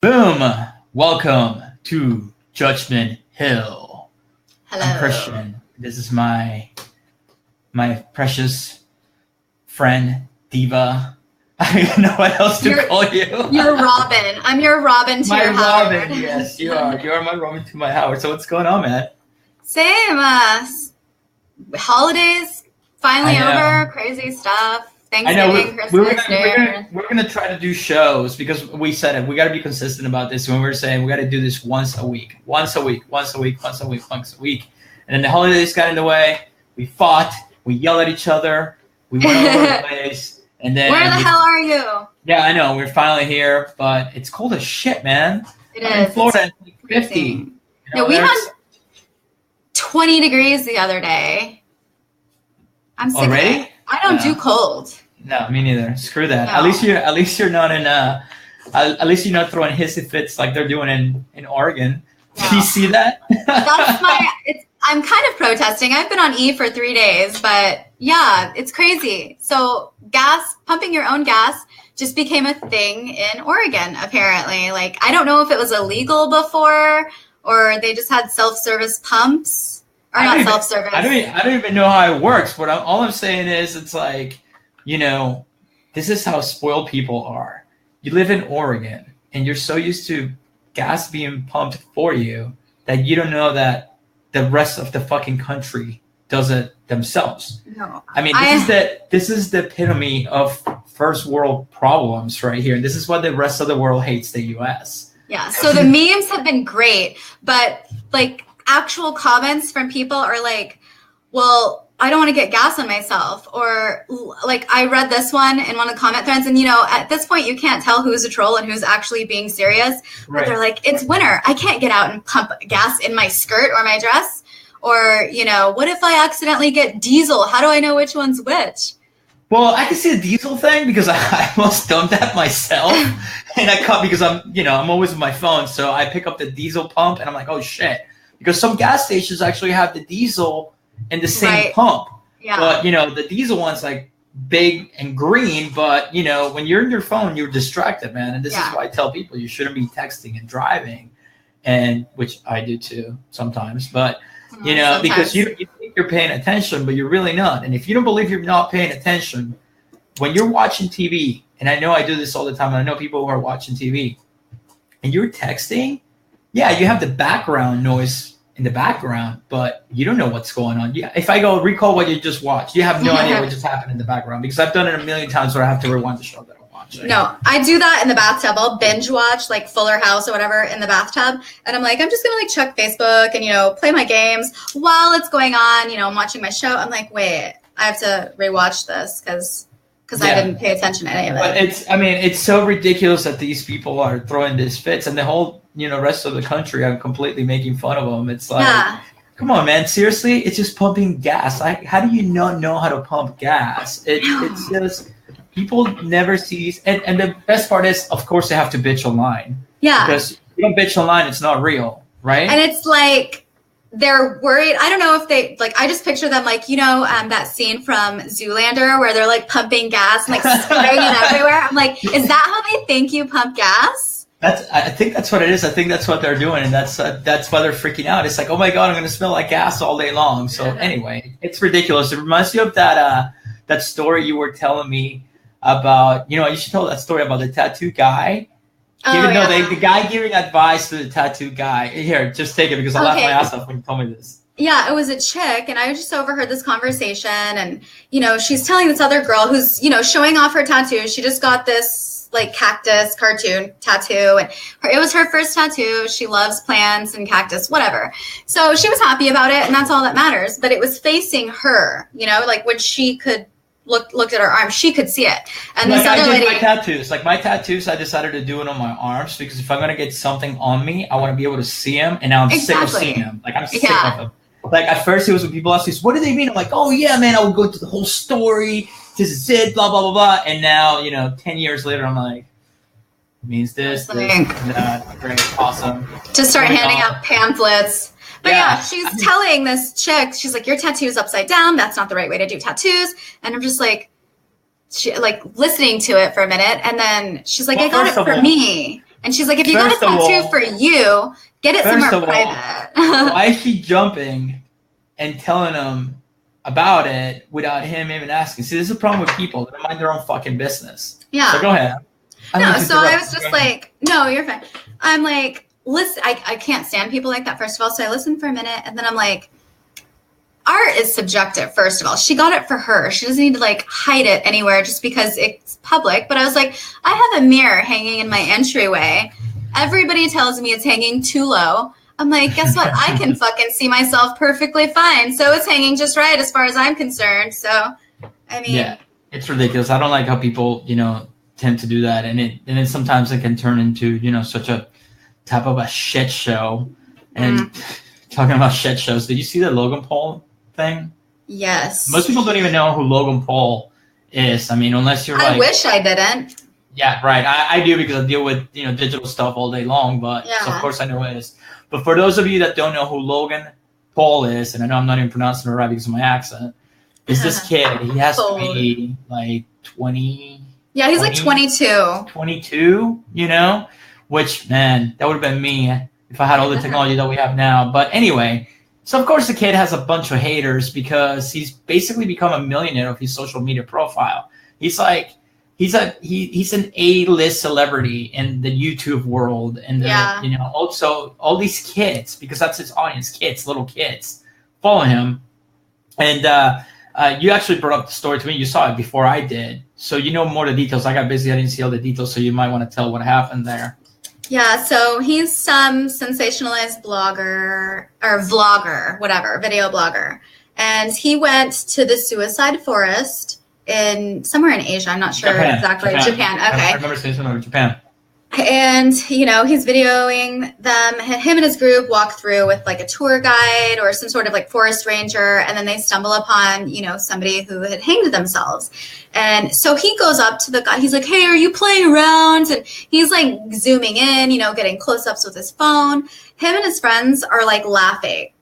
Boom! Welcome to Judgment Hill. Hello. I'm Christian. This is my precious friend, Diva. I don't even know what else to call you. You're Robin. I'm your Robin to your Howard. My Robin, yes, you are. You are my Robin to my Howard. So what's going on, man? Same. Holidays finally over. Crazy stuff. Thanksgiving, Christmas, we're gonna try to do shows because we said it. We got to be consistent about this. When we're saying we got to do this once a week. And then the holidays got in the way. We fought. We yelled at each other. We went all over the place. And then where the hell are you? Yeah, I know. We're finally here, but it's cold as shit, man. It is. In Florida, it's like 50. You know, no, we had 20 degrees the other day. I'm sick already? of it. I don't do cold. No, me neither. Screw that. No. At least you're not in at least you're not throwing hissy fits like they're doing in Oregon. No. Do you see that? I'm kind of protesting. I've been on E for 3 days, but yeah, it's crazy. So pumping your own gas just became a thing in Oregon, apparently. Like, I don't know if it was illegal before or they just had self-service pumps. Or not self-service. I don't even know how it works, but all I'm saying is it's like, this is how spoiled people are. You live in Oregon, and you're so used to gas being pumped for you that you don't know that the rest of the fucking country does it themselves. No. I mean, this is the epitome of first world problems right here. This is why the rest of the world hates the U.S. Yeah, so the memes have been great, but like actual comments from people are like, well, I don't want to get gas on myself. Or like I read this one in one of the comment threads and, at this point you can't tell who's a troll and who's actually being serious. Right. But they're like, it's winter. I can't get out and pump gas in my skirt or my dress. Or, what if I accidentally get diesel? How do I know which one's which? Well, I can see the diesel thing because I almost done that myself. And I cut because I'm always with my phone. So I pick up the diesel pump and I'm like, oh shit. Because some gas stations actually have the diesel in the same pump. Yeah. But, the diesel one's like big and green. But, when you're in your phone, you're distracted, man. And this is why I tell people you shouldn't be texting and driving. And which I do too sometimes. But, sometimes. Because you think you're paying attention, but you're really not. And if you don't believe you're not paying attention, when you're watching TV, and I know I do this all the time, and I know people who are watching TV, and you're texting, yeah, you have the background noise in the background, but you don't know what's going on. Yeah, if I go recall what you just watched, you have no idea what just happened in the background because I've done it a million times where I have to rewind the show that I watch. Right? No, I do that in the bathtub. I'll binge watch like Fuller House or whatever in the bathtub, and I'm like, I'm just gonna like check Facebook and play my games while it's going on. I'm watching my show. I'm like, wait, I have to rewatch this because I didn't pay attention to any of it. But it's so ridiculous that these people are throwing these fits, and the whole rest of the country are completely making fun of them. It's like, come on, man, seriously, it's just pumping gas. Like, how do you not know how to pump gas? It's just people never see. And the best part is, of course, they have to bitch online. Yeah, because if you don't bitch online, it's not real, right? And it's like they're worried. I don't know if they I just picture them like, that scene from Zoolander where they're like pumping gas and like spraying it everywhere. I'm like, is that how they think you pump gas? I think that's what it is. I think that's what they're doing. And that's why they're freaking out. It's like, oh my God, I'm going to smell like gas all day long. So anyway, it's ridiculous. It reminds me of that story you were telling me about, you should tell that story about the tattoo guy. The guy giving advice to the tattoo guy. Here, just take it because I laughed my ass off when you told me this. Yeah, it was a chick, and I just overheard this conversation, and, she's telling this other girl who's, showing off her tattoo. She just got this, like, cactus cartoon tattoo, and it was her first tattoo. She loves plants and cactus, whatever. So she was happy about it, and that's all that matters. But it was facing her, like, when she could looked at her arm, she could see it. And this other lady, my tattoos, I decided to do it on my arms because if I'm gonna get something on me, I want to be able to see them, and now I'm sick of seeing them. Like I'm sick of them. Like at first it was when people asked me, "What do they mean?" I'm like, "Oh yeah, man, I would go through the whole story. This is it, blah blah blah blah." And now 10 years later, I'm like, it means this, that, great, awesome. To start handing out pamphlets. But yeah, she's telling this chick, she's like, your tattoo's upside down. That's not the right way to do tattoos. And I'm just like, listening to it for a minute. And then she's like, I got it for me. And she's like, if you got a tattoo for you, get it somewhere private. Why is she jumping and telling him about it without him even asking? See, this is a problem with people. They mind their own fucking business. Yeah. So go ahead. No, so I was just like, no, you're fine. I'm like, listen, I can't stand people like that, first of all. So I listened for a minute, and then I'm like, art is subjective, first of all. She got it for her. She doesn't need to like hide it anywhere just because it's public. But I was like, I have a mirror hanging in my entryway. Everybody tells me it's hanging too low. I'm like, guess what? I can fucking see myself perfectly fine. So it's hanging just right as far as I'm concerned. So, I mean. Yeah, it's ridiculous. I don't like how people, tend to do that. And then sometimes it can turn into, such a type of a shit show. And talking about shit shows, did you see the Logan Paul thing? Yes. Most people don't even know who Logan Paul is. I mean, unless you're I wish I didn't. Yeah, right. I do because I deal with, digital stuff all day long, but so of course I know who it is. But for those of you that don't know who Logan Paul is, and I know I'm not even pronouncing it right because of my accent, is this kid. He has to be like 20. Yeah, he's 20, like 22. 22, which, man, that would have been me if I had all the technology that we have now. But anyway, so of course the kid has a bunch of haters because he's basically become a millionaire of his social media profile. He's like, he's an A-list celebrity in the YouTube world, and also all these kids, because that's his audience, little kids, follow him. And you actually brought up the story to me. You saw it before I did, so you know more of the details. I got busy, I didn't see all the details, so you might want to tell what happened there. Yeah, so he's some sensationalized blogger or vlogger, whatever, video blogger, and he went to the suicide forest in somewhere in Asia. I'm not sure exactly. Japan. Okay. I remember saying something about Japan. And, he's videoing them. Him and his group walk through with like a tour guide or some sort of like forest ranger. And then they stumble upon, somebody who had hanged themselves. And so he goes up to the guy. He's like, hey, are you playing around? And he's like zooming in, getting close-ups with his phone. Him and his friends are like laughing.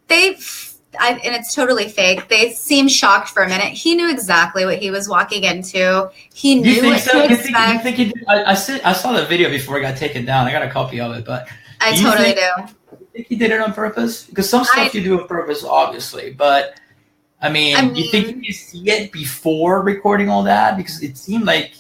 And it's totally fake. They seem shocked for a minute. He knew exactly what he was walking into. He knew what to expect. You think he did? I saw the video before it got taken down. I got a copy of it, but I totally do. You think he did it on purpose? Because some stuff you do on purpose, obviously. But I mean, you think you see it before recording all that? Because it seemed like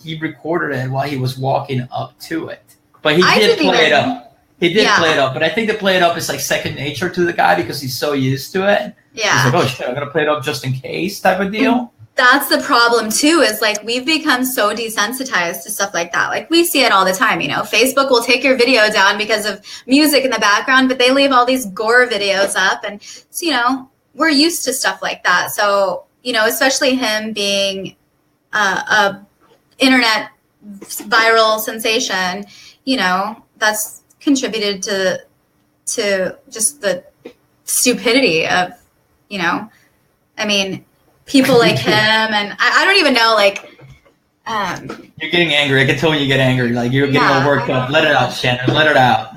he recorded it while he was walking up to it. But he did play it up. He did play it up, but I think the play it up is like second nature to the guy because he's so used to it. Yeah. He's like, oh shit, I'm gonna play it up just in case type of deal. That's the problem too, is like we've become so desensitized to stuff like that. Like we see it all the time, Facebook will take your video down because of music in the background, but they leave all these gore videos up, and so, we're used to stuff like that. So, especially him being a internet viral sensation, that's contributed to just the stupidity of, people like him, and I don't even know, you're getting angry. I can tell when you get angry. Like you're getting all worked up. Let it out, Shannon. Let it out.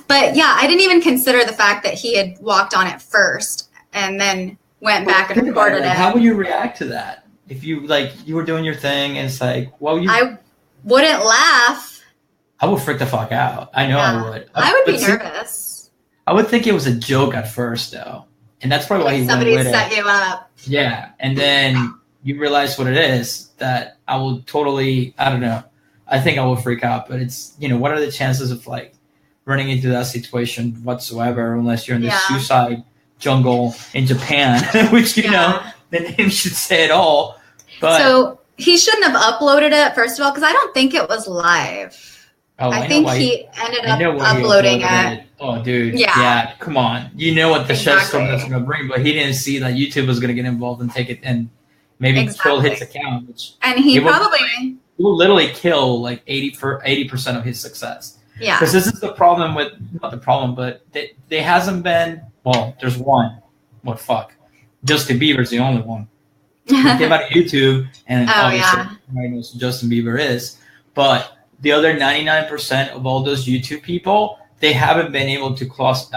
But yeah, I didn't even consider the fact that he had walked on it first and then went back and recorded it. How would you react to that? If you you were doing your thing and it's like, I wouldn't laugh. I would freak the fuck out. I know I would. I would be nervous. I would think it was a joke at first, though. And that's probably why he went with it. Somebody set you up. Yeah. And then you realize what it is, that I will totally, I don't know. I think I will freak out. But it's, what are the chances of, running into that situation whatsoever unless you're in the suicide jungle in Japan, which, the name should say it all. But so he shouldn't have uploaded it, first of all, because I don't think it was live. Oh, I think he ended up uploading it. Oh, dude. Yeah. Come on. You know what the shitstorm that's going to bring, but he didn't see that YouTube was going to get involved and take it and maybe kill his account. And he probably will literally kill 80% of his success. Yeah. Because this is the problem with, not the problem, but there hasn't been, well, there's one. What fuck? Justin Bieber's the only one. He came out of YouTube, and obviously everybody knows who Justin Bieber is. But the other 99% of all those YouTube people, they haven't been able to cross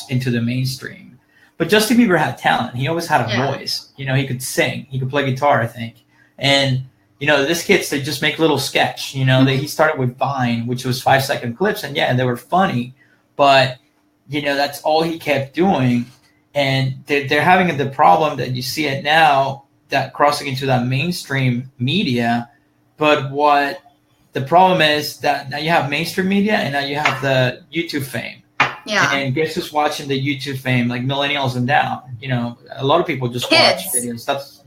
into the mainstream. But Justin Bieber had talent. He always had a voice. He could sing. He could play guitar, I think. And, this kids, they just make little sketch. He started with Vine, which was 5-second clips, and they were funny, but that's all he kept doing. And they're having the problem that you see it now, that crossing into that mainstream media. But what the problem is that now you have mainstream media and now you have the YouTube fame. Yeah. And guess who's watching the YouTube fame? Like millennials and down. A lot of people just Kids. watch videos. That's,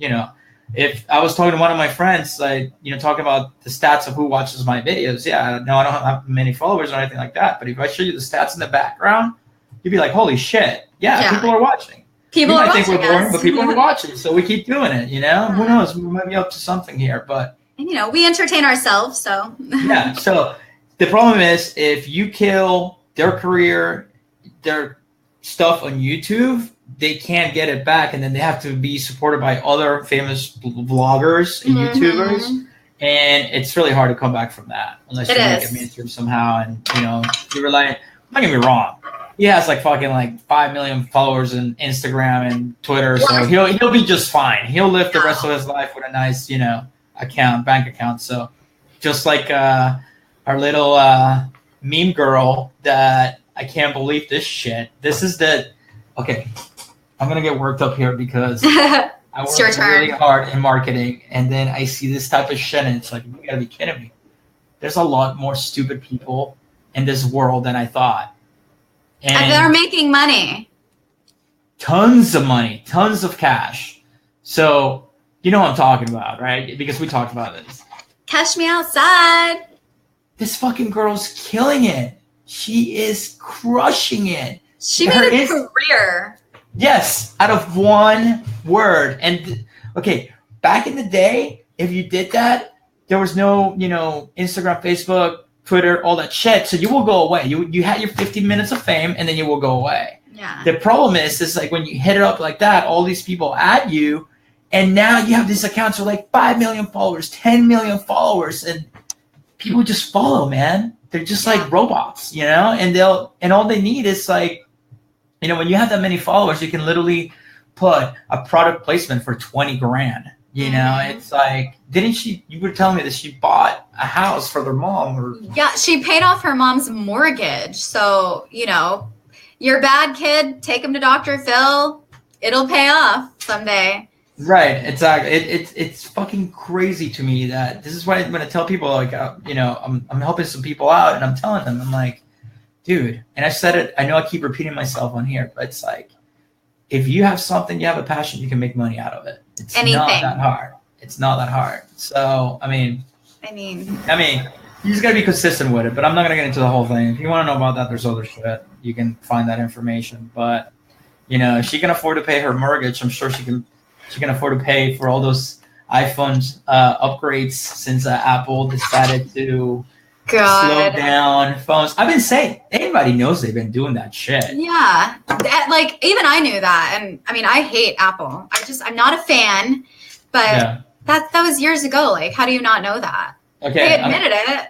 if I was talking to one of my friends, like, talking about the stats of who watches my videos. Yeah, no, I don't have many followers or anything like that. But if I show you the stats in the background, you'd be like, holy shit. Yeah. People are watching. People are watching. Think we're boring, but people are watching. So we keep doing it, Who knows? We might be up to something here, but. And, we entertain ourselves, so. Yeah. So the problem is, if you kill their career, their stuff on YouTube, they can't get it back, and then they have to be supported by other famous vloggers and YouTubers, and it's really hard to come back from that unless you make it mainstream somehow. And you rely. Don't get me wrong, he has like 5 million followers on Instagram and Twitter, so he'll be just fine. He'll live the rest of his life with a nice bank account. So just like our little meme girl that I can't believe this shit. This is okay. I'm going to get worked up here because I work really hard in marketing, and then I see this type of shit, and it's like, you got to be kidding me. There's a lot more stupid people in this world than I thought. And they're making money. Tons of money, tons of cash. So, you know what I'm talking about, right? Because we talked about this. Catch me outside. This fucking girl's killing it. She is crushing it. She made a career. Yes, out of one word. And okay, back in the day, if you did that, there was no, Instagram, Facebook, Twitter, all that shit. So you will go away. You had your 15 minutes of fame, and then you will go away. Yeah. The problem is like when you hit it up like that, all these people add you, and now you have these accounts with like 5 million followers, 10 million followers, and people just follow, man. They're just like robots, and all they need is like, when you have that many followers, you can literally put a product placement for 20 grand. It's like, you were telling me that she bought a house for their mom, Yeah, she paid off her mom's mortgage. So, you're a bad kid, take him to Dr. Phil. It'll pay off someday. Right, exactly. It's fucking crazy to me that this is why I'm gonna tell people, like, I'm helping some people out, and I'm telling them, I'm like, dude, and I said it, I know I keep repeating myself on here, but it's like, if you have something, you have a passion, you can make money out of it. It's not that hard. It's not that hard. So, I mean, you just gotta be consistent with it. But I'm not gonna get into the whole thing. If you want to know about that, there's other shit. You can find that information. But if she can afford to pay her mortgage, I'm sure she can afford to pay for all those iPhones upgrades since Apple decided to slow down phones. I've been saying, everybody knows they've been doing that shit. Yeah, like even I knew that, and I hate Apple. I'm not a fan, but that was years ago. Like, how do you not know that? Okay, they admitted it.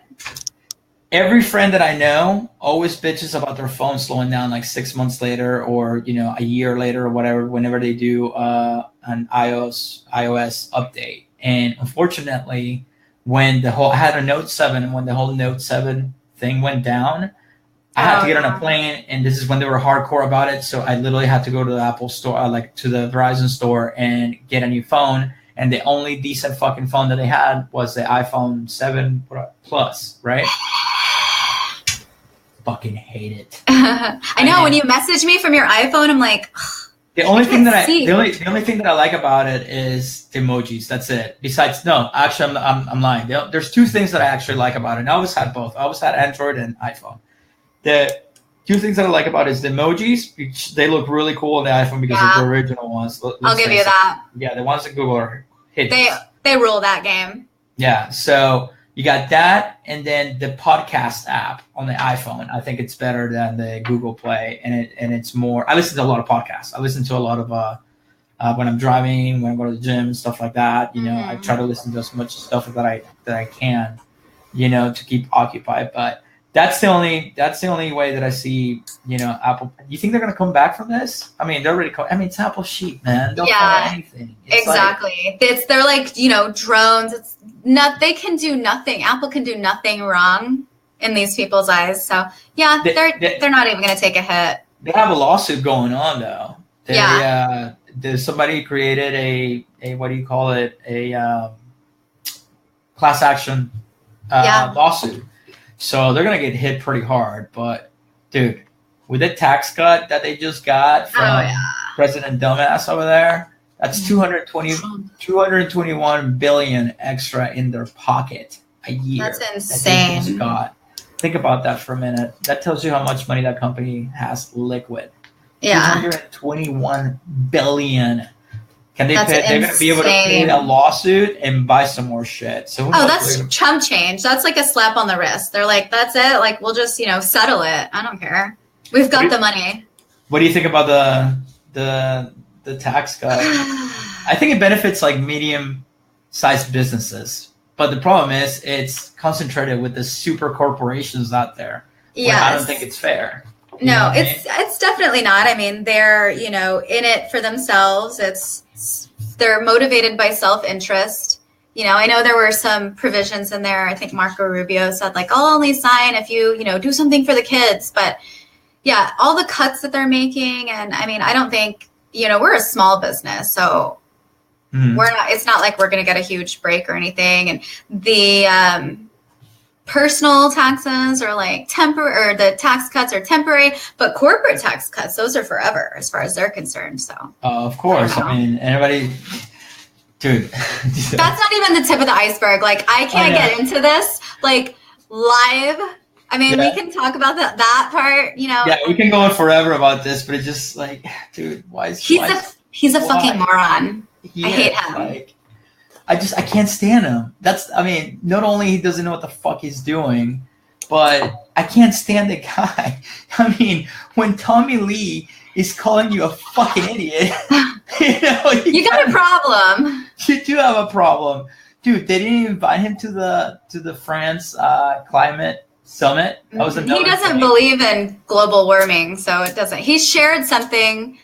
Every friend that I know always bitches about their phone slowing down like 6 months later, or a year later, or whatever. Whenever they do an iOS update, and unfortunately, when I had a Note 7, and when the whole Note 7 thing went down, I had to get on a plane, and this is when they were hardcore about it. So I literally had to go to the Apple store, to the Verizon store, and get a new phone. And the only decent fucking phone that they had was the iPhone 7 Plus, right? Fucking hate it. I know, when you message me from your iPhone, I'm like, the only thing that I like about it is the emojis. That's it. Besides, no, actually, I'm lying. There's two things that I actually like about it. And I always had both. I always had Android and iPhone. The two things that I like about it is the emojis, which they look really cool on the iPhone because they're the original ones. I'll give you that. Yeah, the ones that Google are hideous. They rule that game. Yeah, so you got that, and then the podcast app on the iPhone. I think it's better than the Google Play, and it's more. I listen to a lot of podcasts. I listen to a lot of when I'm driving, when I go to the gym, and stuff like that. I try to listen to as much stuff that I can, to keep occupied. But that's the only way that I see, Apple. You think they're gonna come back from this? I mean, they're already. It's Apple sheep, man. They'll follow anything. It's exactly. They're like drones. they can do nothing. Apple can do nothing wrong in these people's eyes. So yeah, they're not even going to take a hit. They have a lawsuit going on though. There's somebody created a what do you call it? A class action lawsuit. So they're going to get hit pretty hard. But dude, with the tax cut that they just got from President Dumbass over there, that's 221 billion extra in their pocket a year. That's insane. That they just got. Think about that for a minute. That tells you how much money that company has liquid. Yeah. 221 billion. Can they pay? Insane. They're going to be able to pay a lawsuit and buy some more shit. So that's chump change. That's like a slap on the wrist. They're like, that's it. Like, we'll just, settle it. I don't care. We've got the money. What do you think about the tax cut? I think it benefits like medium-sized businesses, but the problem is it's concentrated with the super corporations out there. Yeah, I don't think it's fair. No, it's definitely not. I mean, they're in it for themselves. They're motivated by self-interest. I know there were some provisions in there. I think Marco Rubio said like, I'll only sign if you do something for the kids. But yeah, all the cuts that they're making, and I mean, I don't think we're a small business, so we're not. It's not like we're going to get a huge break or anything. And the personal taxes are like temporary, or the tax cuts are temporary, but corporate tax cuts, those are forever as far as they're concerned. So of course, I mean, anybody, dude. That's not even the tip of the iceberg. Like, I can't get into this like live. I mean, we can talk about that part, Yeah, we can go on forever about this, but it's just like, dude, why is he's a fucking moron. I hate him. Like, I can't stand him. Not only he doesn't know what the fuck he's doing, but I can't stand the guy. I mean, when Tommy Lee is calling you a fucking idiot, you got a problem. You do have a problem. Dude, they didn't invite him to the France climate summit. He doesn't believe in global warming, so it doesn't. He shared something,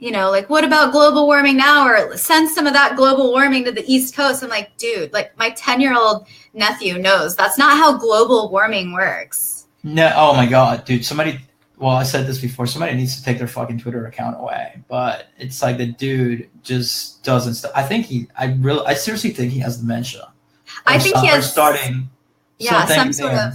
like, what about global warming now? Or send some of that global warming to the East Coast. I'm like, dude, like, my 10-year-old nephew knows that's not how global warming works. No, oh my God, dude. I said this before, somebody needs to take their fucking Twitter account away. But it's like the dude just doesn't stop. I seriously think he has dementia. I think he has some sort of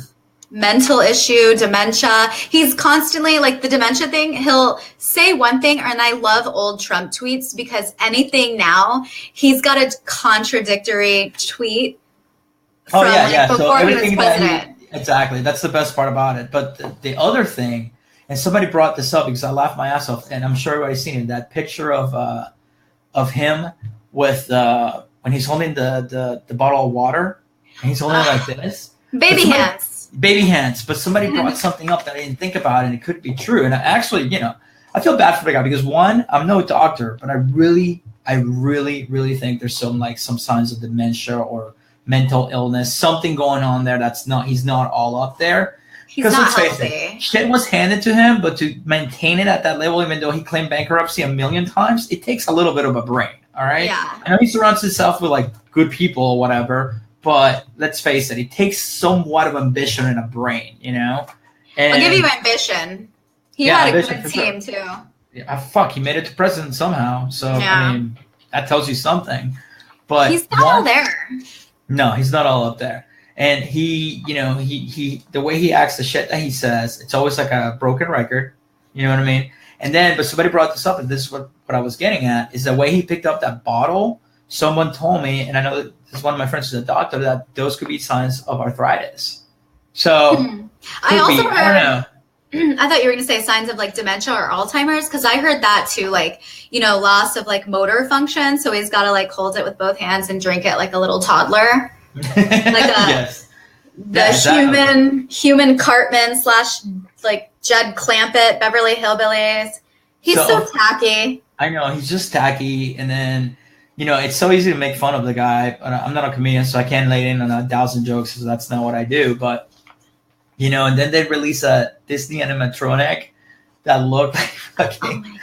mental issue, dementia. He's constantly, like, the dementia thing, he'll say one thing, and I love old Trump tweets because anything now, he's got a contradictory tweet from before he was president. Exactly. That's the best part about it. But the other thing, and somebody brought this up because I laughed my ass off, and I'm sure everybody's seen it, that picture of him with when he's holding the bottle of water, and he's holding it like this. Baby hands. But somebody brought something up that I didn't think about, and it could be true. And I feel bad for the guy because, one, I'm no doctor, but I really think there's some signs of dementia or mental illness, something going on there he's not all up there. He's not healthy. Shit was handed to him, but to maintain it at that level, even though he claimed bankruptcy 1,000,000 times, it takes a little bit of a brain, all right? Yeah. I know he surrounds himself with, like, good people or whatever, but let's face it, it takes somewhat of ambition and a brain, And I'll give you ambition. He had a good team, too. Yeah, he made it to president somehow. So, I mean, that tells you something. But he's not all there. No, he's not all up there. And he the way he acts, the shit that he says, it's always like a broken record. You know what I mean? And then, but somebody brought this up, and this is what I was getting at, is the way he picked up that bottle. Someone told me, and I know that this is one of my friends who's a doctor, that those could be signs of arthritis. So I also heard, I don't know. I thought you were going to say signs of like dementia or Alzheimer's, because I heard that too, like, loss of like motor function. So he's got to like hold it with both hands and drink it like a little toddler. Human Cartman / like Judd Clampett, Beverly Hillbillies. He's so tacky. I know, he's just tacky. And then, it's so easy to make fun of the guy. I'm not a comedian, so I can't lay in on 1,000 jokes because that's not what I do. But, and then they release a Disney animatronic that looked like fucking... Oh my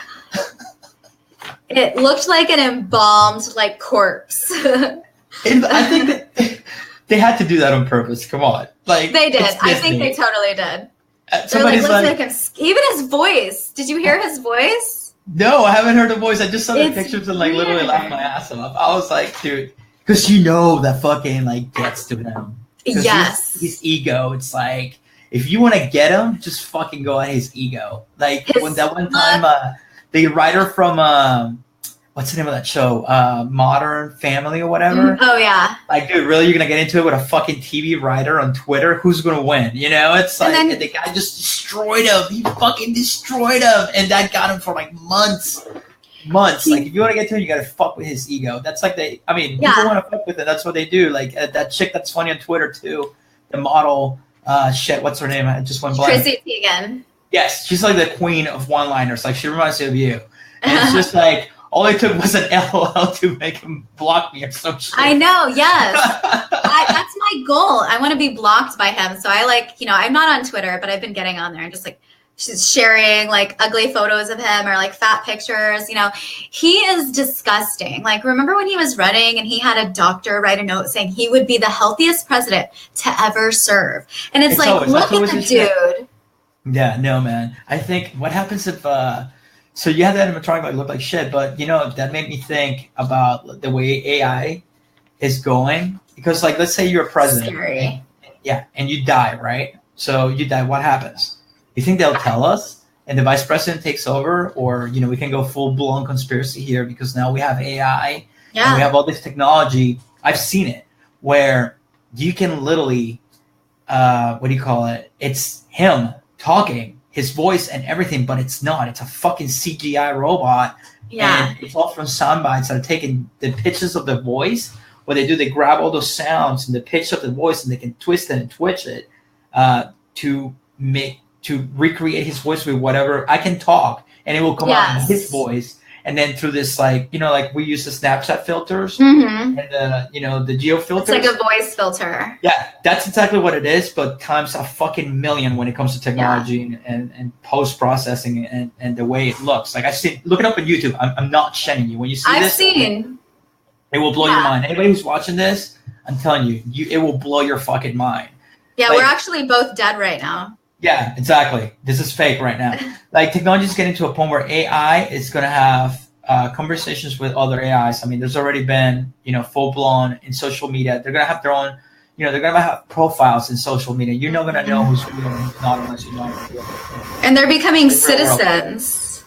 God. It looked like an embalmed, like, corpse. I think that They had to do that on purpose. Come on. Like They did. it's I think they Disney. totally did. They're like, Somebody's let's like, make him. Even his voice. Did you hear his voice? no, I haven't heard the voice. I just saw the It's pictures and like literally weird. laughed my ass off. I was like, dude, because you know that fucking like gets to him. 'Cause Yes. his ego. It's like if you want to get him, just fucking go at his ego. Like His when that one time, the writer from what's the name of that show? Modern Family or whatever. Oh yeah. Like, dude, really, you're gonna get into it with a fucking TV writer on Twitter? Who's gonna win? You know, it's like And then- the guy just destroyed him. He fucking destroyed him, and that got him for like months. Like, if you want to get to him, you gotta fuck with his ego. That's like Yeah. people want to fuck with it. That's what they do. Like that chick that's funny on Twitter too, the model. Shit, what's her name? I just went blank. Chrissy Teigen. Yes, she's like the queen of one-liners. Like she reminds me of you. And it's just like all it took was an LOL to make him block me or some shit. I know. Yes. That's my goal. I want to be blocked by him. So I like, I'm not on Twitter, but I've been getting on there and just like she's sharing like ugly photos of him or like fat pictures. He is disgusting. Like, remember when he was running and he had a doctor write a note saying he would be the healthiest president to ever serve? And it's like, always- look that's at always the his shit. dude. Yeah, no, man. I think what happens if so you have that animatronic like look like shit, but that made me think about the way AI is going. Because like let's say you're a president. Scary. Yeah, and you die, right? So you die, what happens? You think they'll tell us and the vice president takes over, or we can go full blown conspiracy here because now we have AI and we have all this technology. I've seen it where you can literally what do you call it? It's him talking, his voice and everything, but it's not. It's a fucking CGI robot. Yeah. And it's all from sound bites that are taking the pitches of the voice. What they do, they grab all those sounds and the pitch of the voice and they can twist it and twitch it to recreate his voice with whatever. I can talk and it will come out in his voice. And then through this, like we use the Snapchat filters and the geo filters. It's like a voice filter. Yeah, that's exactly what it is, but times a fucking million when it comes to technology and post processing and the way it looks. Like I've seen, look it up on YouTube. I'm not shitting you. When you see this, it will blow your mind. Anybody who's watching this, I'm telling you, it will blow your fucking mind. Yeah, like, we're actually both dead right now. Yeah, exactly. This is fake right now. Like technology is getting to a point where AI is going to have conversations with other AIs. I mean, there's already been, full blown in social media. They're going to have their own, they're going to have profiles in social media. You're not going to know who's real and who's not unless you know. And they're becoming citizens.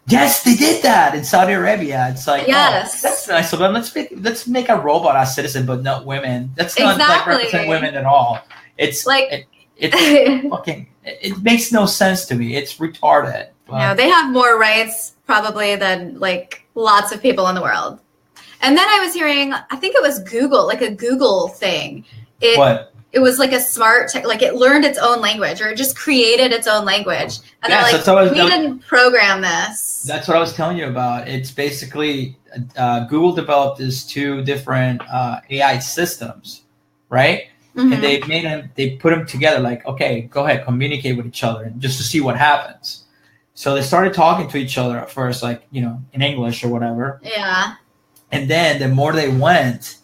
Yes, they did that in Saudi Arabia. It's like, yes, that's nice of them. Let's make a robot a citizen, but not women. That's not like represent women at all. It's like it's fucking. It makes no sense to me. It's retarded. No, they have more rights probably than like lots of people in the world. And then I was hearing, I think it was Google, like a Google thing. It was like a smart tech, like it learned its own language or it just created its own language. And they're like, we didn't program this. That's what I was telling you about. It's basically Google developed these two different AI systems, right? Mm-hmm. And they put them together like, okay, go ahead, communicate with each other and just to see what happens. So they started talking to each other at first, like, in English or whatever. Yeah. And then the more they went,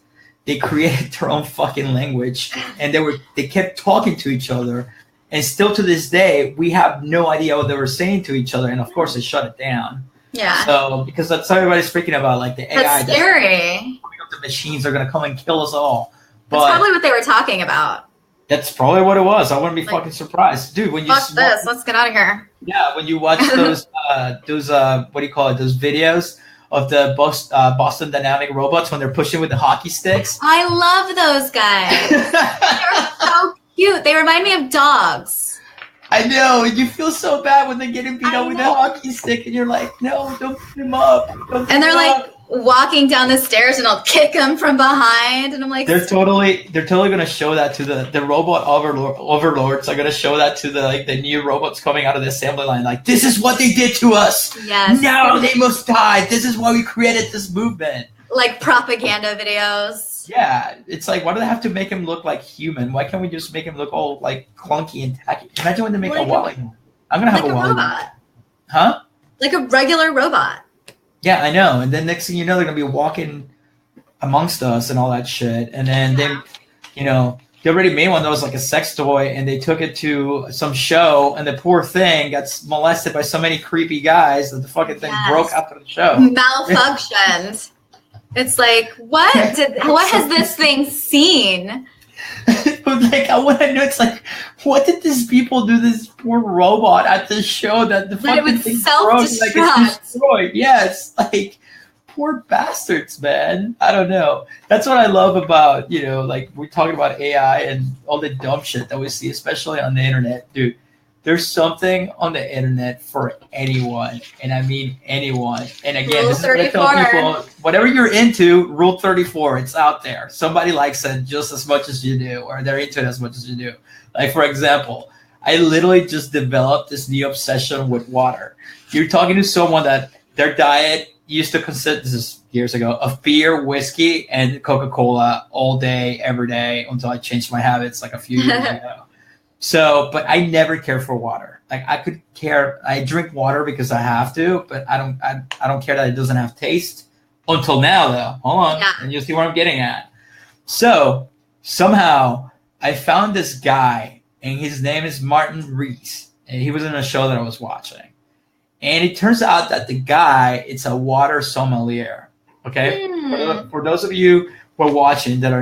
they created their own fucking language and they kept talking to each other. And still to this day, we have no idea what they were saying to each other. And of course, they shut it down. Yeah. So because that's what everybody's freaking about, like the AI. That's scary. The machines are going to come and kill us all. But that's probably what they were talking about. That's probably what it was. I wouldn't be fucking surprised, dude. When you fuck this, let's get out of here. Yeah, when you watch those what do you call it? Those videos of the Boston Dynamic robots when they're pushing with the hockey sticks. I love those guys. They're so cute. They remind me of dogs. I know, and you feel so bad when they get him beat up with the hockey stick, and you're like, no, don't put him up. And they're like walking down the stairs, and I'll kick them from behind, and I'm like, they're totally gonna show that to the robot overlords are gonna show that to the new robots coming out of the assembly line. Like, this is what they did to us. Yes. Now they must die. This is why we created this movement. Like propaganda videos. Yeah, it's like, why do they have to make him look like human? Why can't we just make him look all like clunky and tacky? Imagine when they make a Wally. I'm gonna have a Wally. Robot. Huh? Like a regular robot. Yeah, I know. And then next thing you know, they're gonna be walking amongst us and all that shit. And then you know, they already made one that was like a sex toy, and they took it to some show, and the poor thing got molested by so many creepy guys that the fucking thing broke after the show. Malfunctioned. It's like, what has this thing seen? Like, I want to know, it's like, what did these people do to this poor robot at this show that the fucking thing broke? Like, it's destroyed. Yes, like, poor bastards, man. I don't know. That's what I love about, you know, like, we're talking about AI and all the dumb shit that we see, especially on the internet. Dude, there's something on the internet for anyone, and I mean anyone. And again, this is what I tell people, whatever you're into, Rule 34, it's out there. Somebody likes it just as much as you do, or they're into it as much as you do. Like, for example, I literally just developed this new obsession with water. You're talking to someone that their diet used to consist, this is years ago, of beer, whiskey, and Coca-Cola all day, every day, until I changed my habits like a few years ago. So, but I never care for water. Like, I could care. I drink water because I have to, but I don't care that it doesn't have taste. Until now, though. Hold on, and you'll see where I'm getting at. So somehow I found this guy, and his name is Martin Rees, and he was in a show that I was watching. And it turns out that the guy, it's a water sommelier. Okay, for those of you who are watching that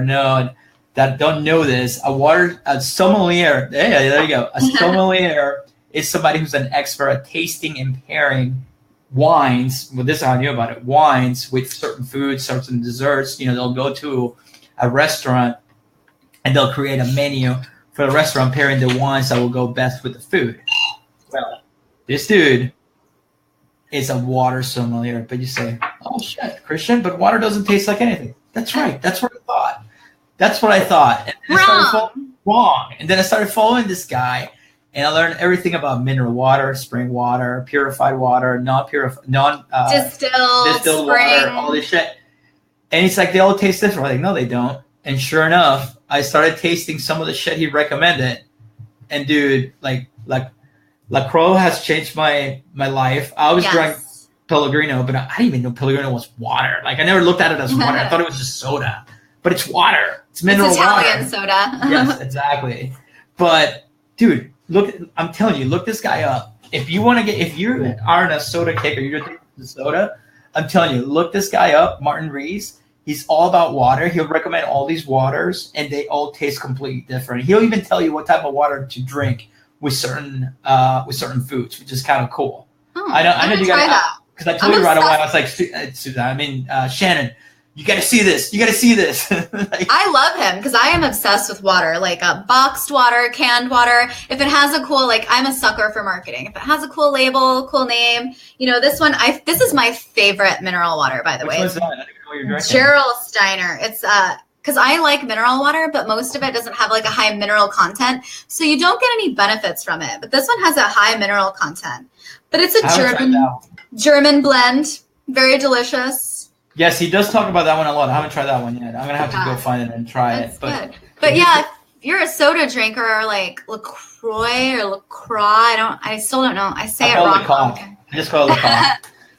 don't know this, a sommelier, there you go. A sommelier is somebody who's an expert at tasting and pairing wines. Well, this is how I knew about it. Wines with certain foods, certain desserts. You know, they'll go to a restaurant and they'll create a menu for the restaurant pairing the wines that will go best with the food. Well, this dude is a water sommelier. But you say, oh shit, Christian, but water doesn't taste like anything. That's right. That's what I thought. And wrong. And then I started following this guy, and I learned everything about mineral water, spring water, purified water, distilled water, all this shit. And he's like, they all taste different. I'm like, no, they don't. And sure enough, I started tasting some of the shit he recommended. And dude, like LaCroix has changed my life. I always drank Pellegrino, but I didn't even know Pellegrino was water. Like, I never looked at it as water. I thought it was just soda. But it's water. It's mineral Italian water. soda. Yes, exactly. But dude, I'm telling you, look this guy up. If you are in a soda kick or you're drinking soda, I'm telling you, look this guy up, Martin Rees. He's all about water. He'll recommend all these waters, and they all taste completely different. He'll even tell you what type of water to drink with certain foods, which is kind of cool. Oh, I know you guys, because I told you right away. I was like, Shanon, you got to see this. You got to see this. I love him because I am obsessed with water, like boxed water, canned water. If it has a cool, like, I'm a sucker for marketing. If it has a cool label, cool name, you know, this is my favorite mineral water, by the way. What's that? I don't know what you're drinking. Gerald Steiner. It's because I like mineral water, but most of it doesn't have like a high mineral content, so you don't get any benefits from it. But this one has a high mineral content. But it's a German blend, very delicious. Yes, he does talk about that one a lot. I haven't tried that one yet. I'm gonna have to go find it and try it. But yeah, if you're a soda drinker or like LaCroix or LaCroix, I still don't know. I say it wrong. I just call it LaCroix.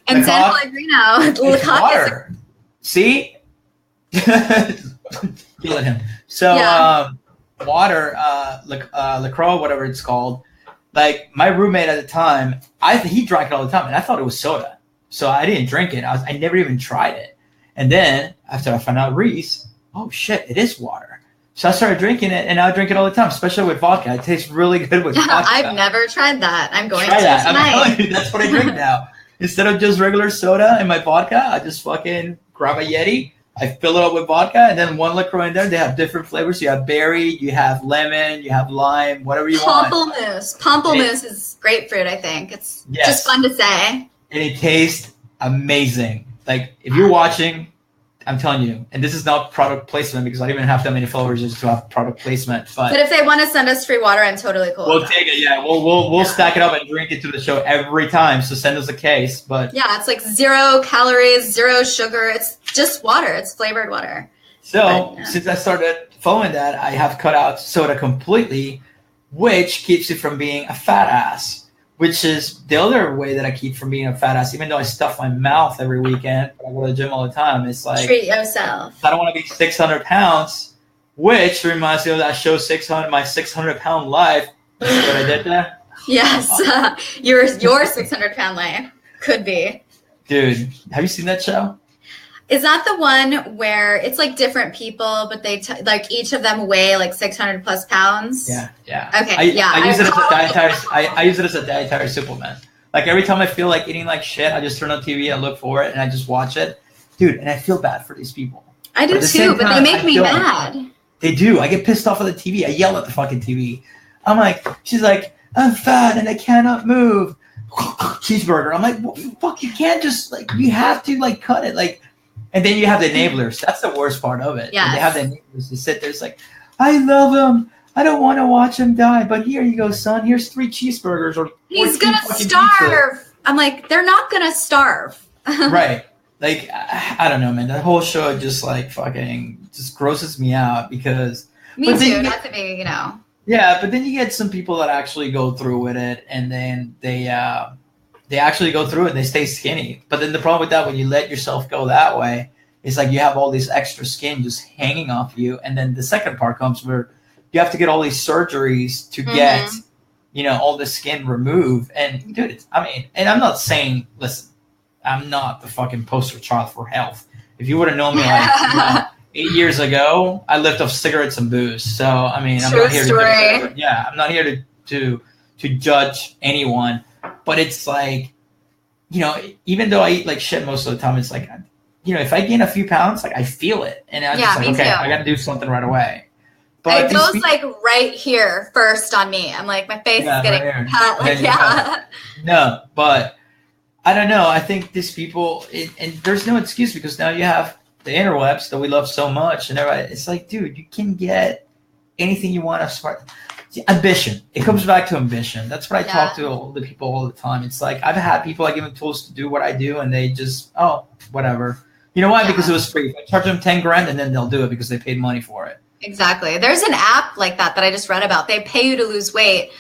And San Pellegrino. It's water. See? You let him. So water, LaCroix, whatever it's called. Like, my roommate at the time, he drank it all the time, and I thought it was soda. So I didn't drink it. I never even tried it. And then after I found out Reese, oh shit, it is water. So I started drinking it, and I drink it all the time, especially with vodka. It tastes really good with vodka. I've never tried that. I'm going try to that. tonight. I'm telling you, that's what I drink now. Instead of just regular soda in my vodka, I just fucking grab a Yeti. I fill it up with vodka, and then one LaCroix in there. They have different flavors. You have berry, you have lemon, you have lime, whatever you want. Pamplemousse is grapefruit, I think. It's just fun to say. And it tastes amazing. Like, if you're watching, I'm telling you, and this is not product placement because I don't even have that many followers just to have product placement. But if they want to send us free water, I'm totally cool. We'll take it. Yeah, we'll stack it up and drink it to the show every time. So send us a case. But yeah, it's like 0 calories, 0 sugar. It's just water. It's flavored water. So since I started following that, I have cut out soda completely, which keeps you from being a fat ass. Which is the other way that I keep from being a fat ass, even though I stuff my mouth every weekend. I go to the gym all the time. It's like, treat yourself. I don't want to be 600 pounds. Which reminds me of that show 600, my 600-pound life. That's what I did there. Yes, your 600-pound life could be. Dude, have you seen that show? Is that the one where it's like different people, but they like each of them weigh like 600 plus pounds? Yeah. Okay, I use it as a dietary. I use it as a dietary supplement. Like every time I feel like eating like shit, I just turn on TV, I look for it, and I just watch it, dude. And I feel bad for these people. I do too, but they make me mad. They do. I get pissed off at the TV. I yell at the fucking TV. I'm like, she's like, I'm fat and I cannot move. Cheeseburger. I'm like, well, fuck, you can't just like, you have to like cut it like. And then you have the enablers. That's the worst part of it. Yeah. They have the enablers to sit there. It's like, I love him. I don't want to watch him die. But here you go, son. Here's 3 cheeseburgers. Or he's going to starve. Pizza. I'm like, they're not going to starve. Right. Like, I don't know, man. That whole show just like fucking just grosses me out because. Me too. Not to be, you know. Yeah, but then you get some people that actually go through with it and then they actually go through it and they stay skinny. But then the problem with that, when you let yourself go that way, is like you have all this extra skin just hanging off you. And then the second part comes where you have to get all these surgeries to get, you know, all the skin removed. And dude, and I'm not saying, listen, I'm not the fucking poster child for health. If you would have known me like 8 years ago, I lived off cigarettes and booze. So, I mean, I'm not here I'm not here to judge anyone. But it's like, you know, even though I eat like shit most of the time, it's like, you know, if I gain a few pounds, like I feel it. And I'm just like, okay, I got to do something right away. But it goes like right here first on me. I'm like, my face is getting cut. Like, No, but I don't know. I think these people, and there's no excuse because now you have the interwebs that we love so much. And everybody, it's like, dude, you can get anything you want as far. Ambition. It comes back to ambition. That's what I talk to all the people all the time. It's like I've had people I give them tools to do what I do, and they just whatever. You know why? Because it was free. I charge them $10,000, and then they'll do it because they paid money for it. Exactly. There's an app like that I just read about. They pay you to lose weight,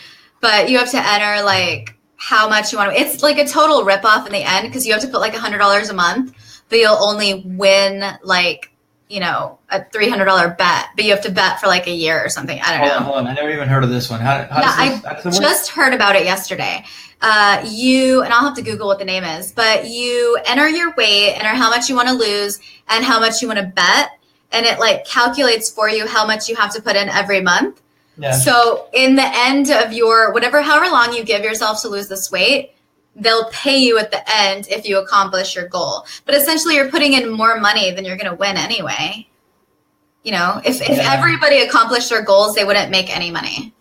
but you have to enter like how much you want to. It's like a total ripoff in the end because you have to put like $100 a month, but you'll only win like, you know, a $300 bet, but you have to bet for like a year or something. I don't know. Hold on. I never even heard of this one. I just heard about it yesterday. And I'll have to Google what the name is, but you enter your weight, enter how much you want to lose and how much you want to bet. And it like calculates for you how much you have to put in every month. Yeah. So in the end of your, however long you give yourself to lose this weight, they'll pay you at the end if you accomplish your goal. But essentially you're putting in more money than you're going to win anyway. You know, if everybody accomplished their goals, they wouldn't make any money.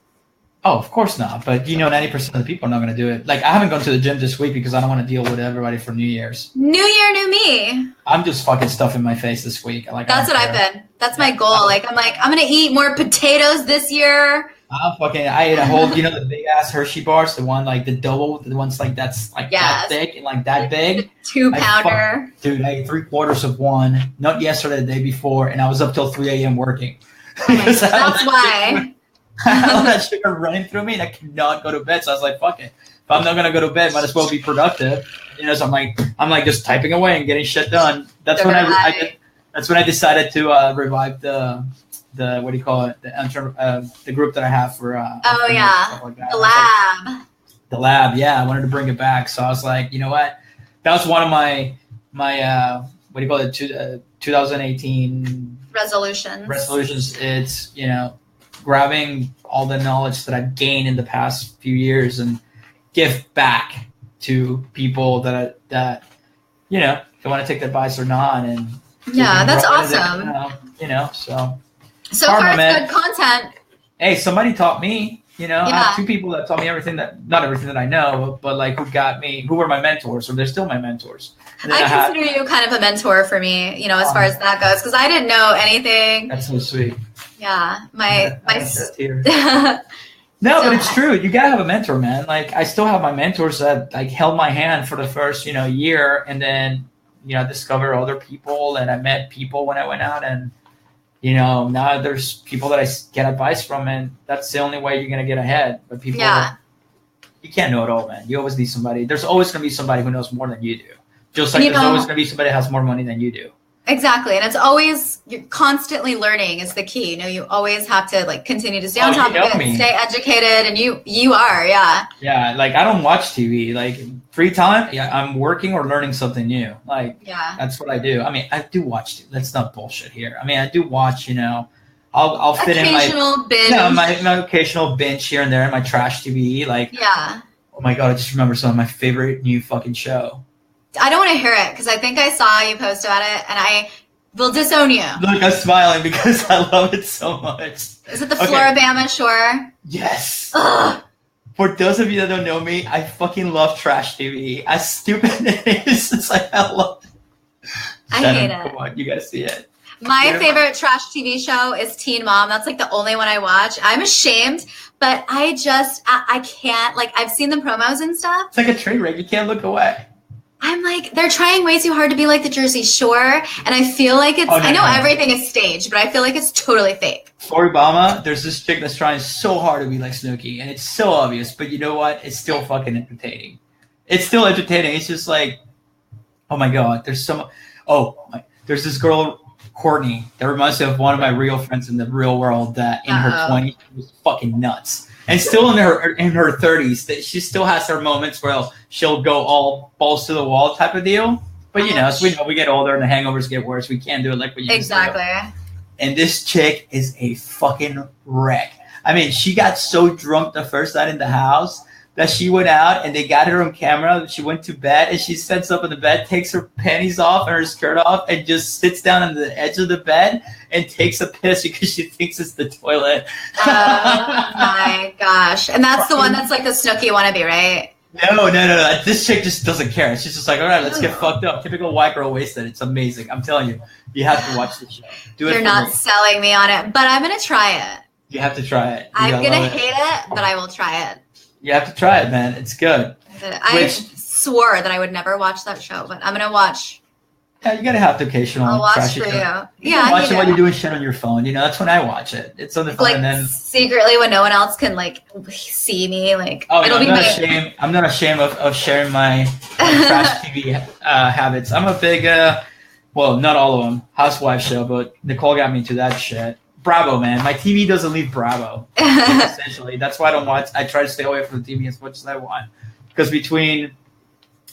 Oh, of course not. But you know, 90% of the people are not going to do it. Like I haven't gone to the gym this week because I don't want to deal with everybody for New Year's. New Year, new me. I'm just fucking stuffing my face this week. That's what I've been. That's my goal. I'm going to eat more potatoes this year. I ate a whole, you know, the big ass Hershey bars, the one like the double, the ones like that's like that thick and like that big. 2-pounder. Dude, I ate 3/4 of one, not yesterday, the day before, and I was up till 3 a.m. working. That's why. I had all that sugar running through me and I could not go to bed. So I was like, fuck it. If I'm not gonna go to bed, might as well be productive. You know, so I'm like just typing away and getting shit done. That's when I decided to revive the what do you call it? The group that I have for stuff like that. The lab. The lab, yeah. I wanted to bring it back, so I was like, you know what? That was one of my what do you call it? 2018 resolutions. It's, you know, grabbing all the knowledge that I've gained in the past few years and give back to people that you know, if they want to take the advice or not, and that's awesome. You know, so. So far, it's good content. Hey, somebody taught me, you know, I have 2 people that taught me not everything that I know, but like who were my mentors, or they're still my mentors. I consider you kind of a mentor for me, you know, as far as that goes, because I didn't know anything. That's so sweet. Yeah. No, but it's true. You gotta have a mentor, man. Like I still have my mentors that like held my hand for the first, you know, year, and then, you know, I discovered other people and I met people when I went out, and you know, now there's people that I get advice from, and that's the only way you're going to get ahead. But people, you can't know it all, man. You always need somebody. There's always going to be somebody who knows more than you do. Just like there's always going to be somebody that has more money than you do. Exactly. And it's always, you're constantly learning is the key. You know, you always have to like continue to stay on top of it, stay educated, and you are, yeah. Yeah, like I don't watch TV. Like free time, yeah, I'm working or learning something new. Like that's what I do. I mean, I do watch. That's not bullshit here. I mean, I do watch. You know, I'll fit in my occasional binge here and there in my trash TV. Like oh my god, I just remember some of my favorite new fucking show. I don't want to hear it because I think I saw you post about it and I will disown you. Look, I'm smiling because I love it so much. Is it the Floribama Shore? Yes. Ugh. For those of you that don't know me, I fucking love trash TV. As stupid it is, it's like I love it. I hate it. Come on, you gotta see it. My favorite trash TV show is Teen Mom. That's like the only one I watch. I'm ashamed, but I can't. Like, I've seen the promos and stuff. It's like a train wreck. You can't look away. I'm like, they're trying way too hard to be like the Jersey Shore, and I feel like it's, I know everything is staged, but I feel like it's totally fake. Floribama, there's this chick that's trying so hard to be like Snooki, and it's so obvious, but you know what? It's still fucking entertaining. It's still entertaining. It's just like, oh my god, there's there's this girl, Courtney, that reminds me of one of my real friends in the real world that in her 20s was fucking nuts. And still in her 30s, that she still has her moments where she'll go all balls to the wall type of deal. But you know, as we know, we get older and the hangovers get worse. We can't do it like we used to. And this chick is a fucking wreck. I mean, she got so drunk the first night in the house that she went out and they got her on camera. She went to bed and she sits up in the bed, takes her panties off and her skirt off, and just sits down on the edge of the bed and takes a piss because she thinks it's the toilet. Oh my gosh. And that's the one that's like the Snooki wannabe, right? No. This chick just doesn't care. She's just like, all right, let's get fucked up. Typical white girl wasted. It's amazing. I'm telling you, you have to watch the show. You're not selling me on it, but I'm going to try it. You have to try it. I'm going to hate it, but I will try it. You have to try it, man. It's good. I swore that I would never watch that show, but I'm going to watch. Yeah, you got to have the occasional. I'll watch for you. Yeah, watch it while you're doing shit on your phone. You know, that's when I watch it. It's on the phone, like, and then secretly when no one else can like see me. Like, it'll be I'm not ashamed of sharing my trash TV habits. I'm a big, well, not all of them, housewife show, but Nicole got me into that shit. Bravo, man. My TV doesn't leave Bravo. Essentially, that's why I don't watch. I try to stay away from the TV as much as I want, because between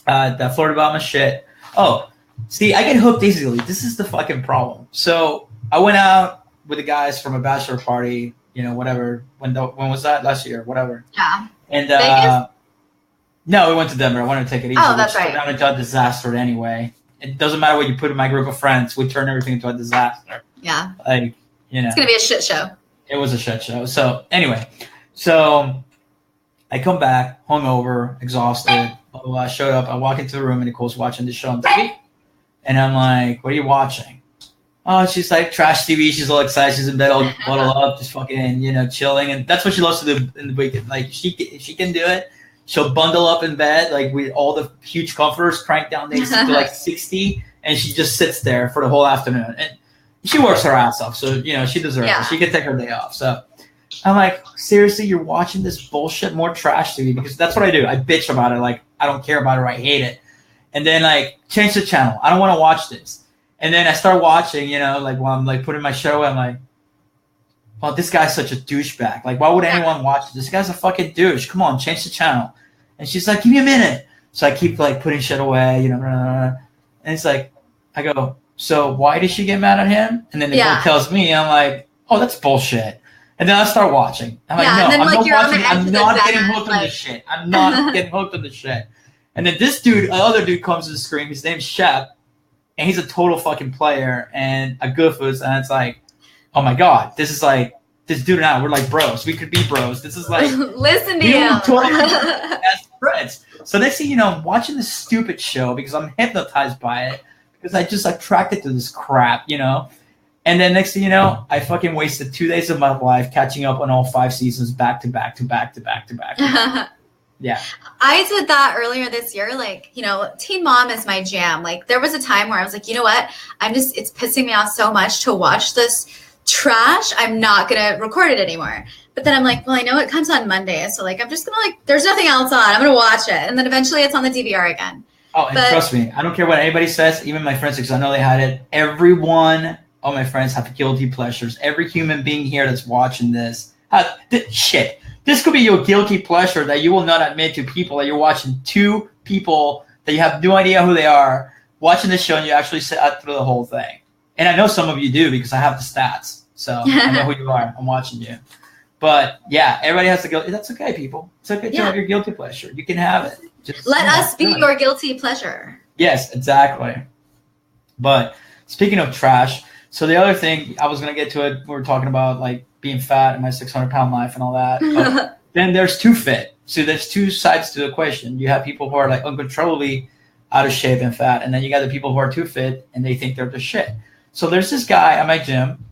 that Floribama shit. Oh, see, I get hooked easily. This is the fucking problem. So I went out with the guys from a bachelor party. You know, whatever. When was that? Last year, whatever. Yeah. And no, we went to Denver. I wanted to take it easy. Oh, that's right. Turned out into a disaster anyway. It doesn't matter what you put in my group of friends. We turn everything into a disaster. Yeah. Like. You know, it's gonna be a shit show. It was a shit show. So anyway, I come back hungover, exhausted. I showed up. I walk into the room and Nicole's watching the show on TV, and I'm like, "What are you watching?" Oh, she's like trash TV. She's all excited. She's in bed, all bottled up, just fucking chilling, and that's what she loves to do in the weekend. Like she can do it. She'll bundle up in bed like with all the huge comforters, crank down the AC to like 60, and she just sits there for the whole afternoon. And she works her ass off, so she deserves it. She can take her day off. So I'm like, seriously, you're watching this bullshit, more trash TV, because that's what I do. I bitch about it, like I don't care about it or I hate it, and then like change the channel. I don't want to watch this, and then I start watching. Like while I'm like putting my show away, I'm like, well, this guy's such a douchebag. Like, why would anyone watch this? This guy's a fucking douche. Come on, change the channel. And she's like, give me a minute. So I keep like putting shit away, and it's like, I go, so why did she get mad at him? And then Nicole tells me, I'm like, oh, that's bullshit. And then I start watching. I'm like, no, I'm not watching. I'm not getting hooked on this shit. I'm not getting hooked on this shit. And then this dude, other dude comes to the screen. His name's Shep. And he's a total fucking player and a goofus. And it's like, oh my God, this is like, this dude and I, we're like bros. We could be bros. This is like, listen to you. Totally as friends. So next thing you know, I'm watching this stupid show because I'm hypnotized by it. Because I just attracted to this crap, And then next thing you know, I fucking wasted 2 days of my life catching up on all 5 seasons back to back. Yeah. I did that earlier this year. Like, Teen Mom is my jam. Like, there was a time where I was like, you know what? it's pissing me off so much to watch this trash. I'm not going to record it anymore. But then I'm like, well, I know it comes on Monday. So, like, I'm just going to, there's nothing else on. I'm going to watch it. And then eventually it's on the DVR again. Oh, and trust me, I don't care what anybody says, even my friends, because I know they had it. Everyone of my friends have guilty pleasures. Every human being here that's watching this, shit. This could be your guilty pleasure that you will not admit to people that you're watching two people that you have no idea who they are watching this show, and you actually sat through the whole thing. And I know some of you do because I have the stats. So I know who you are. I'm watching you. But yeah, everybody has to go. That's okay, people. It's okay to have your guilty pleasure. You can have it. Just let us be your guilty pleasure. Yes, exactly. But speaking of trash, so the other thing, I was going to get to it. We were talking about like being fat and my 600-pound life and all that. But then there's too fit. So there's two sides to the equation. You have people who are like uncontrollably out of shape and fat. And then you got the people who are too fit and they think they're the shit. So there's this guy at my gym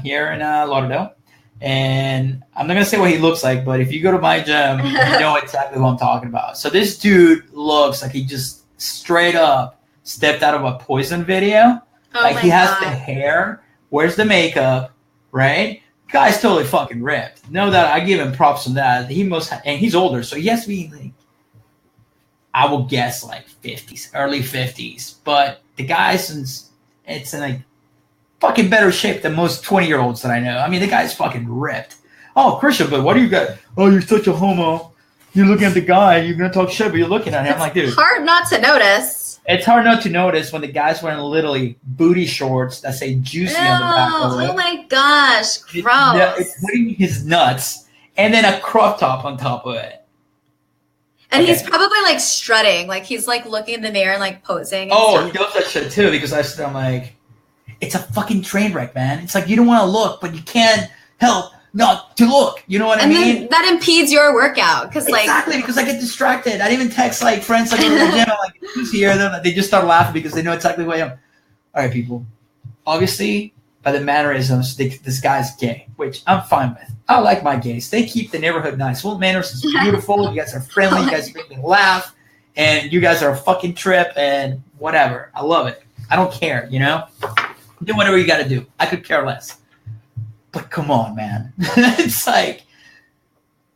here in Lauderdale. And I'm not going to say what he looks like, but if you go to my gym, you know exactly what I'm talking about. So this dude looks like he just straight up stepped out of a Poison video. Like he has the hair, wears the makeup, right? Guy's totally fucking ripped. Know that I give him props on that. He must, and he's older, so he has to be like, I will guess like 50s, early 50s. But the guy's it's in like fucking better shape than most 20-year-olds that I know. I mean, the guy's fucking ripped. Oh, Christian, but what do you got? Oh, you're such a homo. You're looking at the guy. You're going to talk shit, but you're looking at him. I'm like, dude. It's hard not to notice. It's hard not to notice when the guy's wearing literally booty shorts that say juicy on the back of it. Oh my gosh, gross. It's putting his nuts and then a crop top on top of it. And he's probably like strutting. Like he's like looking in the mirror and like posing. And stuff. He does that shit too because I'm like, it's a fucking train wreck, man. It's like you don't want to look, but you can't help not to look. You know what I mean? And that impedes your workout because exactly because I get distracted. I didn't even text like friends like in the gym. I'm like, who's here? They just start laughing because they know exactly who I am. All right, people. Obviously, by the mannerisms, this guy's gay, which I'm fine with. I like my gays. They keep the neighborhood nice. Well, manners is beautiful. You guys are friendly. You guys make me laugh, and you guys are a fucking trip and whatever. I love it. I don't care. You know. Do whatever you got to do. I could care less. But come on, man. It's like,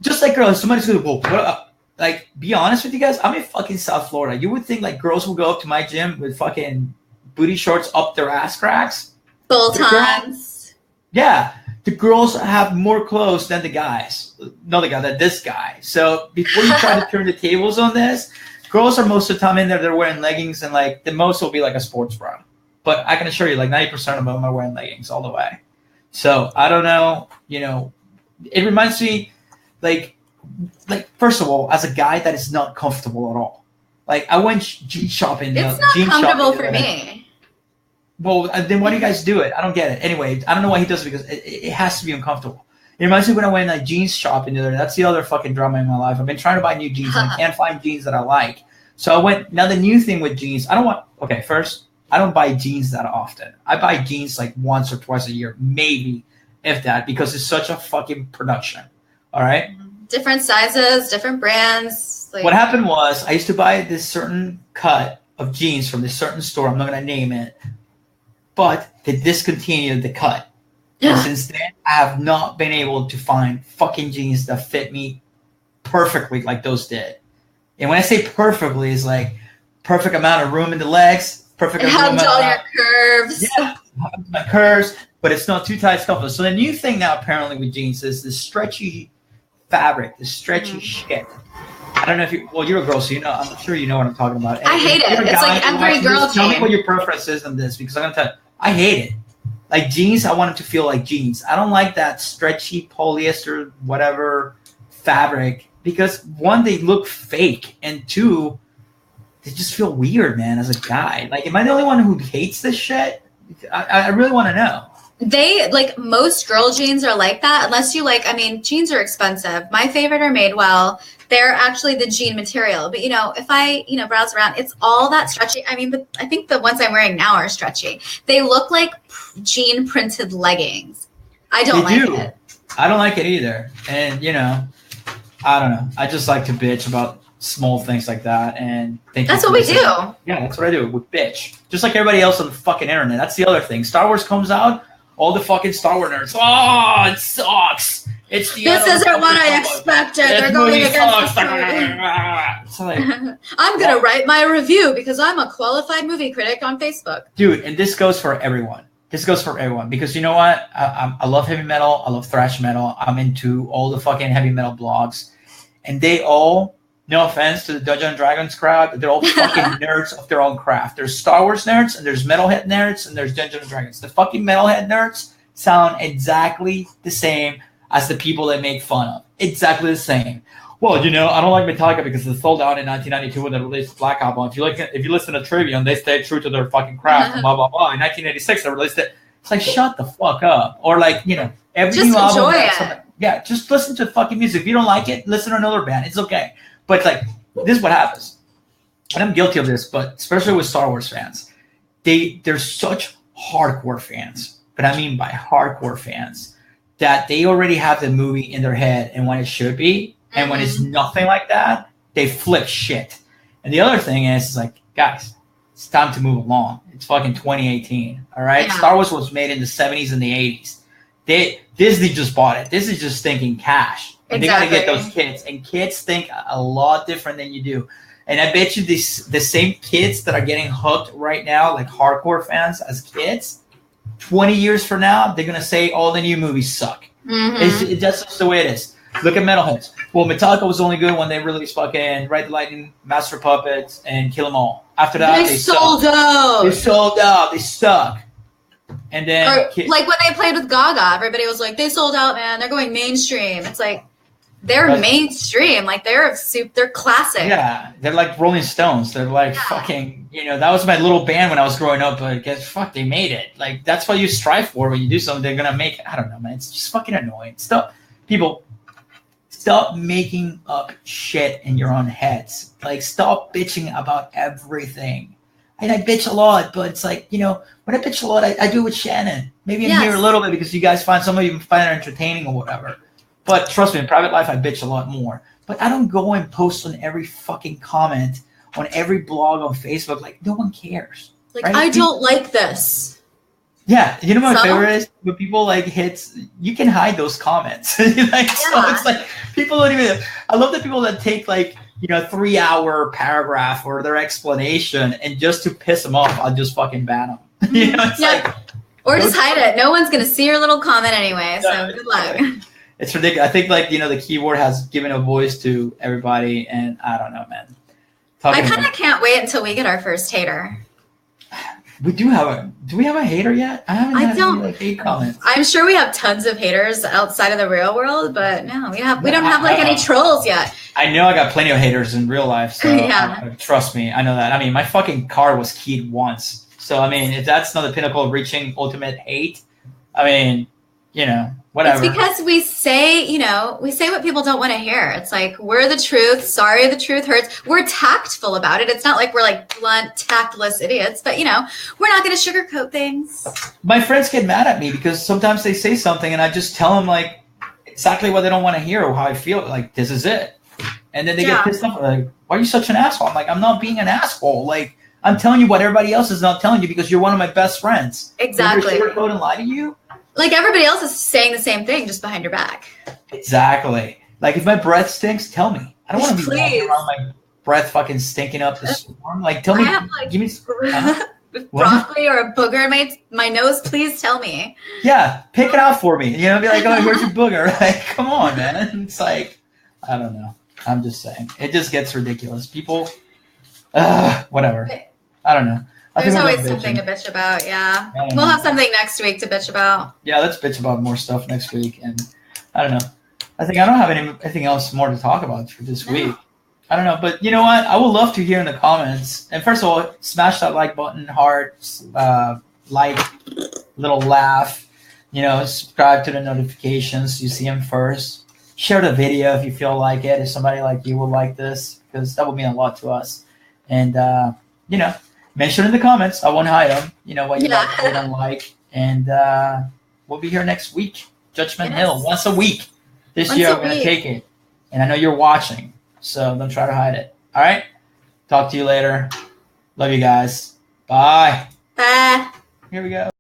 just like girls, somebody's going to go, like, be honest with you guys. I'm in fucking South Florida. You would think, like, girls will go up to my gym with fucking booty shorts up their ass cracks. Bolt-ons. Yeah. The girls have more clothes than the guys. No, the guy, than this guy. So before you try to turn the tables on this, girls are most of the time in there, they're wearing leggings and, like, the most will be, like, a sports bra. But I can assure you, like 90% of them are wearing leggings all the way. So I don't know, you know, it reminds me, like first of all, as a guy, that is not comfortable at all. Like I went jean shopping. It's not comfortable for me. Well, then why do you guys do it? I don't get it. Anyway, I don't know why he does it because it has to be uncomfortable. It reminds me when I went like jeans shopping the other day. That's the other fucking drama in my life. I've been trying to buy new jeans and I can't find jeans that I like. So I went. Now the new thing with jeans, first. I don't buy jeans that often. I buy jeans like once or twice a year, maybe, if that, because it's such a fucking production. All right? Different sizes, different brands. What happened was I used to buy this certain cut of jeans from this certain store. I'm not going to name it. But they discontinued the cut. And since then, I have not been able to find fucking jeans that fit me perfectly like those did. And when I say perfectly, it's like perfect amount of room in the legs, perfect amount all your curves. Yeah, my curves, but it's not too tight, it's comfortable. So the new thing now apparently with jeans is the stretchy fabric, the stretchy shit. I don't know if you're a girl, so you know. I'm sure you know what I'm talking about. And I hate it. It's like every girl. Tell me what your preference is on this, because I'm gonna tell you, I hate it. Like jeans, I want it to feel like jeans. I don't like that stretchy polyester, whatever fabric, because one, they look fake, and two, they just feel weird, man, as a guy. Like, am I the only one who hates this shit? I really want to know. They, like, most girl jeans are like that, unless you like, I mean, jeans are expensive. My favorite are Madewell. They're actually the jean material. But, you know, if I, you know, browse around, it's all that stretchy. I mean, I think the ones I'm wearing now are stretchy. They look like jean printed leggings. I don't like it. I don't like it either. And, you know, I don't know. I just like to bitch about small things like that, and that's what we do. Yeah, that's what I do. We bitch, just like everybody else on the fucking internet. That's the other thing. Star Wars comes out, all the fucking Star Wars nerds. Oh, it sucks. It's the this isn't what I expected. They're going against the story. I'm gonna write my review because I'm a qualified movie critic on Facebook. Dude, and this goes for everyone. This goes for everyone because you know what? I love heavy metal. I love thrash metal. I'm into all the fucking heavy metal blogs, and they all, no offense to the Dungeons and Dragons crowd, they're all fucking nerds of their own craft. There's Star Wars nerds, and there's Metalhead nerds, and there's Dungeons and Dragons. The fucking Metalhead nerds sound exactly the same as the people they make fun of. Exactly the same. Well, you know, I don't like Metallica because it sold out in 1992 when they released Black Album. If you listen to Trivium, they stayed true to their fucking craft. And blah blah blah. In 1986, they released it. It's like shut the fuck up. Or like, you know, every just new album. Enjoy it. Yeah, just listen to fucking music. If you don't like it, listen to another band. It's okay. But like, this is what happens, and I'm guilty of this. But especially with Star Wars fans, they're such hardcore fans. But I mean by hardcore fans, that they already have the movie in their head and when it should be, and when it's nothing like that, they flip shit. And the other thing is like, guys, it's time to move along. It's fucking 2018, all right? Yeah. Star Wars was made in the 70s and the 80s. Disney just bought it. This is just thinking cash. And Exactly. they got to get those kids. And kids think a lot different than you do. And I bet you the same kids that are getting hooked right now, like hardcore fans as kids, 20 years from now, they're going to say all the new movies suck. That's just the way it is. Look at Metalheads. Well, Metallica was only good when they released fucking Ride the Lightning, Master of Puppets, and Kill 'Em All. After that, they sold sucked. out. They sold out. They stuck. And then, like when they played with Gaga, everybody was like, "They sold out, man. They're going mainstream." It's like they're mainstream. Like they're classic. Yeah, they're like Rolling Stones. They're like fucking. You know, that was my little band when I was growing up. But guess fuck, they made it. Like that's what you strive for when you do something. They're gonna make it. I don't know, man. It's just fucking annoying. Stop making up shit in your own heads. Like, stop bitching about everything. And I bitch a lot, but it's like, you know, when I bitch a lot, I do it with Shanon. Maybe I'm here a little bit because you guys some of you find it entertaining or whatever. But trust me, in private life, I bitch a lot more. But I don't go and post on every fucking comment on every blog on Facebook. Like, no one cares. Like, right? I don't like this. Yeah, you know what my favorite is? When people like hits, you can hide those comments. So it's like people don't even. I love the people that take like 3-hour paragraph or their explanation, and just to piss them off, I'll just fucking ban them. It's like, or just hide it. No one's gonna see your little comment anyway. So good luck. It's ridiculous. I think the keyboard has given a voice to everybody, and I don't know, man. I kind of can't wait until we get our first hater. Do we have a hater yet? I haven't had any hate comments. I'm sure we have tons of haters outside of the real world, but no, we don't have any trolls yet. I know I got plenty of haters in real life, so trust me, I know that. I mean, my fucking car was keyed once. So, I mean, if that's not the pinnacle of reaching ultimate hate, I mean, whatever. It's because we say what people don't want to hear. It's like, we're the truth. Sorry, the truth hurts. We're tactful about it. It's not like we're like blunt, tactless idiots, but we're not going to sugarcoat things. My friends get mad at me because sometimes they say something and I just tell them like exactly what they don't want to hear or how I feel. Like, this is it. And then they get pissed off. Like, why are you such an asshole? I'm like, I'm not being an asshole. Like, I'm telling you what everybody else is not telling you because you're one of my best friends. Exactly. You're sugarcoat and lie to you. Like, everybody else is saying the same thing just behind your back. Exactly. Like, if my breath stinks, tell me. I don't want to be walking around my breath fucking stinking up the storm. Like, tell me. Give me broccoli or a booger in my nose, please tell me. Yeah, pick it out for me. Be like, oh, here's your booger. Like, come on, man. It's like, I don't know. I'm just saying. It just gets ridiculous. People, whatever. I don't know. There's always something to bitch about, yeah. We'll have something next week to bitch about. Yeah, let's bitch about more stuff next week. And I don't know. I think I don't have anything else more to talk about for this week. I don't know. But you know what? I would love to hear in the comments. And first of all, smash that like button, heart, like, little laugh. Subscribe to the notifications. You see them first. Share the video if you feel like it. If somebody like you would like this. Because that would mean a lot to us. And, mention in the comments. I won't hide them. What you like, what you don't like. And we'll be here next week. Judgment Hill. Once a week. This year, I'm going to take it. And I know you're watching. So don't try to hide it. All right? Talk to you later. Love you guys. Bye. Bye. Here we go.